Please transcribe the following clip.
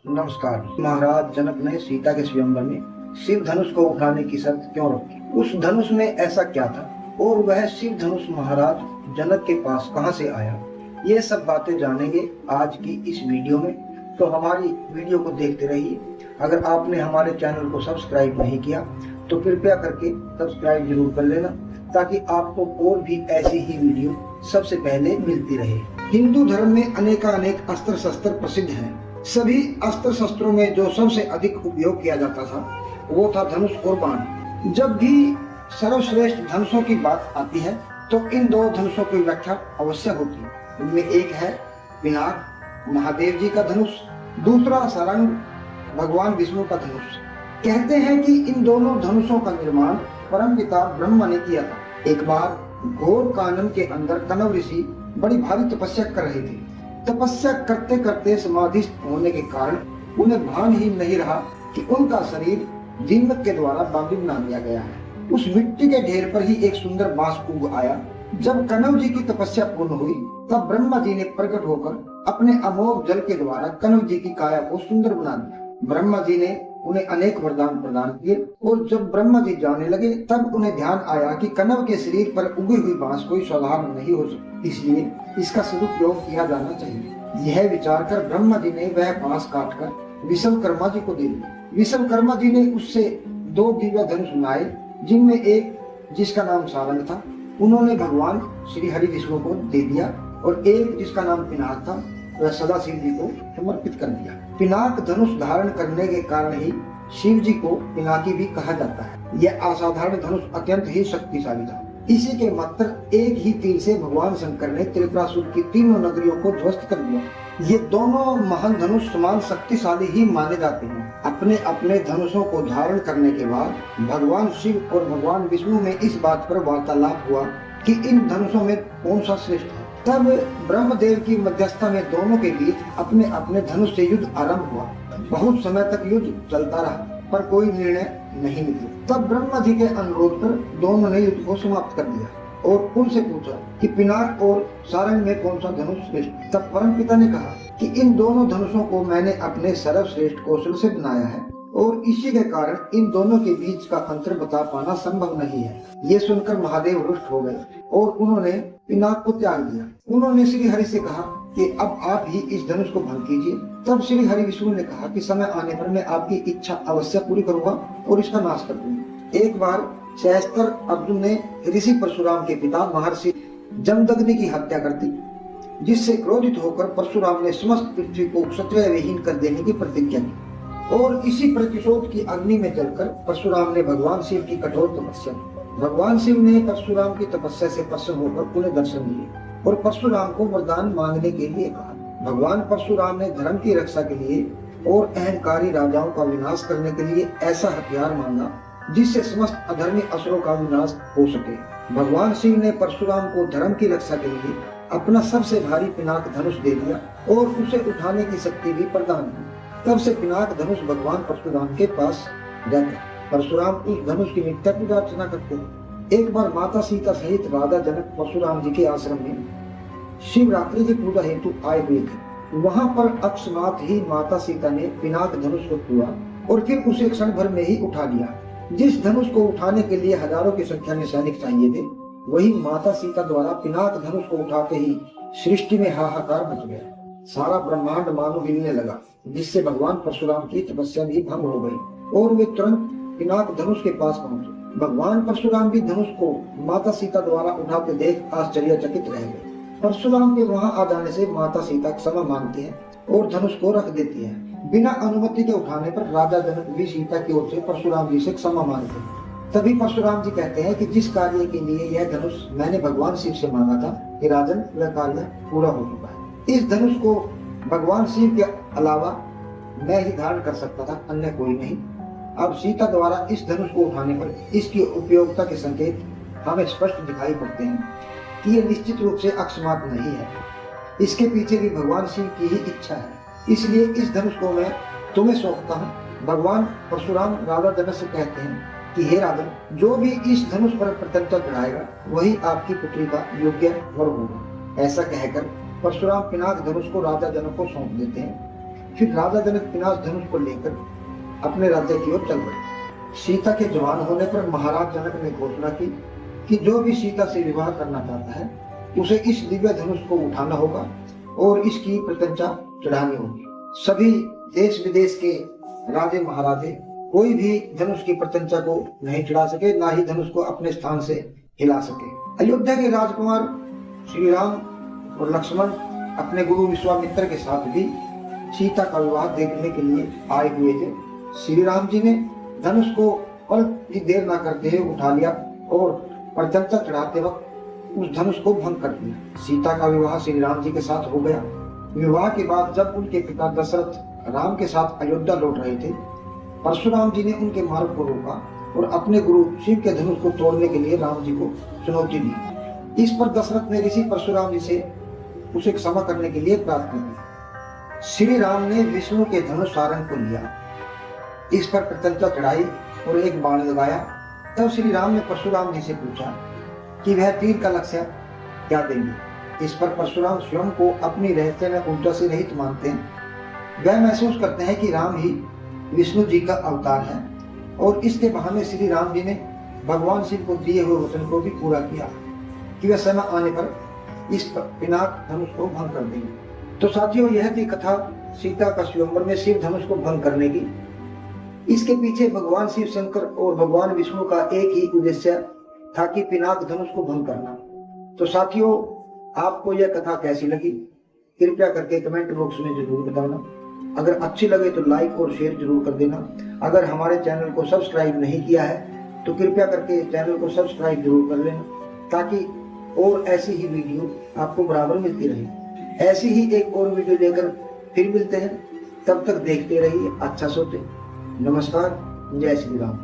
नमस्कार। महाराज जनक ने सीता के स्वयंवर में शिव धनुष को उठाने की शर्त क्यों रखी? उस धनुष में ऐसा क्या था और वह शिव धनुष महाराज जनक के पास कहां से आया? ये सब बातें जानेंगे आज की इस वीडियो में, तो हमारी वीडियो को देखते रहिए। अगर आपने हमारे चैनल को सब्सक्राइब नहीं किया तो कृपया करके सब्सक्राइब जरूर कर लेना, ताकि आपको और भी ऐसी ही वीडियो सबसे पहले मिलती रहे। हिंदू धर्म में अनेक अस्त्र शस्त्र प्रसिद्ध हैं। सभी अस्त्र शस्त्रों में जो सबसे अधिक उपयोग किया जाता था वो था धनुष और बाण। जब भी सर्वश्रेष्ठ धनुषों की बात आती है तो इन दो धनुषों की व्याख्या अवश्य होती है। उनमें एक है पिनाक, महादेव जी का धनुष, दूसरा सारंग, भगवान विष्णु का धनुष। कहते हैं कि इन दोनों धनुषों का निर्माण परमपिता ब्रह्मा ने किया था। एक बार घोर कानन के अंदर कनव ऋषि बड़ी भारी तपस्या कर रहे थे। तपस्या करते करते समाधिस्थ होने के कारण उन्हें भान ही नहीं रहा कि उनका शरीर दीमक के द्वारा बांदी बना दिया गया है। उस मिट्टी के ढेर पर ही एक सुंदर बांस उग आया। जब कनव जी की तपस्या पूर्ण हुई तब ब्रह्मा जी ने प्रकट होकर अपने अमोघ जल के द्वारा कनव जी की काया को सुंदर बना दिया। ब्रह्मा जी ने उन्हें अनेक वरदान प्रदान किए और जब ब्रह्मा जी जाने लगे तब उन्हें ध्यान आया कि कनव के शरीर पर उगी हुई बांस कोई साधारण नहीं हो सकती, इसलिए इसका सदुपयोग किया जाना चाहिए। यह विचार कर ब्रह्मा जी ने वह बांस काटकर विश्वकर्मा जी को दे दिया। विश्वकर्मा जी ने उससे दो दिव्य धनुष बनाए, जिनमें एक जिसका नाम सारंग था उन्होंने भगवान श्री हरि विष्णु को दे दिया और एक जिसका नाम पिनाक था वह सदाशिव जी को समर्पित कर दिया। पिनाक धनुष धारण करने के कारण ही शिव जी को पिनाकी भी कहा जाता है। यह असाधारण धनुष अत्यंत ही शक्तिशाली था। इसी के मात्र एक ही तीर से भगवान शंकर ने त्रिपुरासुर की तीनों नगरियों को ध्वस्त कर दिया। ये दोनों महान धनुष समान शक्तिशाली ही माने जाते हैं। अपने अपने धनुषों को धारण करने के बाद भगवान शिव और भगवान विष्णु में इस बात पर वार्तालाप हुआ कि इन धनुषों में कौन सा श्रेष्ठ है। तब ब्रह्मदेव की मध्यस्थता में दोनों के बीच अपने अपने धनुष से युद्ध आरंभ हुआ। बहुत समय तक युद्ध चलता रहा पर कोई निर्णय नहीं निकला। तब ब्रह्मा जी के अनुरोध पर दोनों ने युद्ध को समाप्त कर दिया और उनसे पूछा कि पिनाक और सारंग में कौन सा धनुष श्रेष्ठ। तब परमपिता ने कहा कि इन दोनों धनुषों को मैंने अपने सर्वश्रेष्ठ कौशल से बनाया है और इसी के कारण इन दोनों के बीच का अंतर बता पाना संभव नहीं है। ये सुनकर महादेव रुष्ट हो गए और उन्होंने पिनाक को त्याग दिया। उन्होंने श्री हरि से कहा कि अब आप ही इस धनुष को भंग कीजिए। तब श्री हरि विष्णु ने कहा कि समय आने पर मैं आपकी इच्छा अवश्य पूरी करूंगा और इसका नाश कर दूंगा। एक बार सहस्त्र अर्जुन ने ऋषि परशुराम के पिता महर्षि जमदग्नि की हत्या कर दी, जिससे क्रोधित होकर परशुराम ने समस्त पृथ्वी को क्षत्रिय विहीन कर देने की प्रतिज्ञा की और इसी प्रतिशोध की अग्नि में जलकर परशुराम ने भगवान शिव की कठोर तपस्या की। भगवान शिव ने परशुराम की तपस्या से प्रसन्न होकर उन्हें दर्शन दिए और परशुराम को वरदान मांगने के लिए कहा। भगवान परशुराम ने धर्म की रक्षा के लिए और अहंकारी राजाओं का विनाश करने के लिए ऐसा हथियार मांगा जिससे समस्त अधर्मी असुरों का विनाश हो सके। भगवान शिव ने परशुराम को धर्म की रक्षा के लिए अपना सबसे भारी पिनाक धनुष दे दिया और उसे उठाने की शक्ति भी प्रदान की। तब से पिनाक धनुष भगवान परशुराम के पास रहता। परशुराम उस धनुष की नित्य पूजा अर्चना करते हैं। एक बार माता सीता सहित राजा जनक परशुराम जी के आश्रम में शिवरात्रि की पूजा हेतु आए हुए थे। वहां पर अकस्मात ही माता सीता ने पिनाक धनुष को छुआ और फिर उसे क्षण भर में ही उठा लिया। जिस धनुष को उठाने के लिए हजारों की संख्या में सैनिक चाहिए थे, वही माता सीता द्वारा पिनाक धनुष को उठाते ही सृष्टि में हाहाकार मच गया। सारा ब्रह्मांड मानो हिलने लगा, जिससे भगवान परशुराम की तपस्या भी भंग हो गई और वे तुरंत पिनाक धनुष के पास पहुंचे। भगवान परशुराम भी धनुष को माता सीता द्वारा उठाते देख आश्चर्यचकित रह गए। परशुराम के वहां आ जाने से माता सीता क्षमा मांगती है और धनुष को रख देती है। बिना अनुमति के उठाने पर राजा जनक भी सीता की ओर से परशुराम जी से क्षमा मांगते हैं। तभी परशुराम जी कहते हैं कि जिस कार्य के लिए यह धनुष मैंने भगवान शिव से मांगा था कि राजन, वह कार्य पूरा हो चुका है। इस धनुष को भगवान शिव के अलावा मैं ही धारण कर सकता था, अन्य कोई नहीं। अब सीता द्वारा इस धनुष को उठाने पर इसकी उपयोगिता के संकेत हमें स्पष्ट दिखाई पड़ते हैं कि यह निश्चित रूप से अकस्मात नहीं है। इसके पीछे भी भगवान शिव की ही इच्छा है, इसलिए इस धनुष को मैं तुम्हें सौंपता हूँ। भगवान परशुराम राजा जनक से कहते हैं कि हे राजन, जो भी इस धनुष पर प्रत्यंता चढ़ाएगा वही आपकी पुत्री का योग्य वर होगा। ऐसा कहकर परशुराम पिनाक धनुष को राजा जनक को सौंप देते हैं। फिर राजा जनक पिनाक धनुष को लेकर अपने राज्य की ओर चल पड़े। सीता के जवान होने पर महाराज जनक ने घोषणा की कि जो भी सीता से विवाह करना चाहता है उसे इस दिव्य धनुष को उठाना होगा और इसकी प्रत्यंचा चढ़ानी होगी। सभी देश विदेश के राजे महाराजे कोई भी धनुष की प्रत्यंचा को नहीं चढ़ा सके, ना ही धनुष को अपने स्थान से हिला सके। अयोध्या के राजकुमार श्री राम और लक्ष्मण अपने गुरु विश्वामित्र के साथ भी सीता का विवाह देखने के लिए आए हुए थे। श्री राम जी ने धनुष को पल की देर न करते हुए उठा लिया और प्रत्यंचा चढ़ाते वक्त उस धनुष को भंग कर दिया। सीता का विवाह श्री राम जी के साथ हो गया। विवाह के बाद जब उनके पिता दशरथ राम के साथ अयोध्या लौट रहे थे, परशुराम जी ने उनके मार्ग को रोका और अपने गुरु शिव के धनुष को तोड़ने के लिए राम जी को चुनौती दी। इस पर दशरथ ने ऋषि परशुराम जी से उसे क्षमा करने के लिए प्रार्थना की। श्री राम ने विष्णु के धनुष सारंग को लिया, इस पर प्रत्यंचा चढ़ाई और एक बाण लगाया। तब श्री राम ने परशुराम जी से पूछा कि वह तीर का लक्ष्य क्या देंगे। इस पर परशुराम स्वयं को अपनी रहस्य में ऊर्जा से रहित मानते हैं। वह महसूस करते हैं कि राम ही विष्णु जी का अवतार है और इसके बहाने श्री राम जी ने भगवान शिव को दिए हुए वचन को भी पूरा किया कि वह समय आने पर इस पिनाक धनुष को भंग कर देंगे। तो साथियों, यह थी कथा सीता का स्वयंवर में शिव धनुष को भंग करने की। इसके पीछे भगवान शिव शंकर और भगवान विष्णु का एक ही उद्देश्य था कि पिनाक धनुष को भंग करना। तो साथियों, आपको यह कथा कैसी लगी कृपया करके कमेंट बॉक्स में जरूर बताना। अगर अच्छी लगे तो लाइक और शेयर जरूर कर देना। अगर हमारे चैनल को सब्सक्राइब नहीं किया है तो कृपया करके चैनल को सब्सक्राइब जरूर कर लेना, ताकि और ऐसी ही वीडियो आपको बराबर मिलती रहे। ऐसी ही एक और वीडियो लेकर फिर मिलते हैं, तब तक देखते रहिए अच्छा सोते। नमस्कार, जय श्री राम।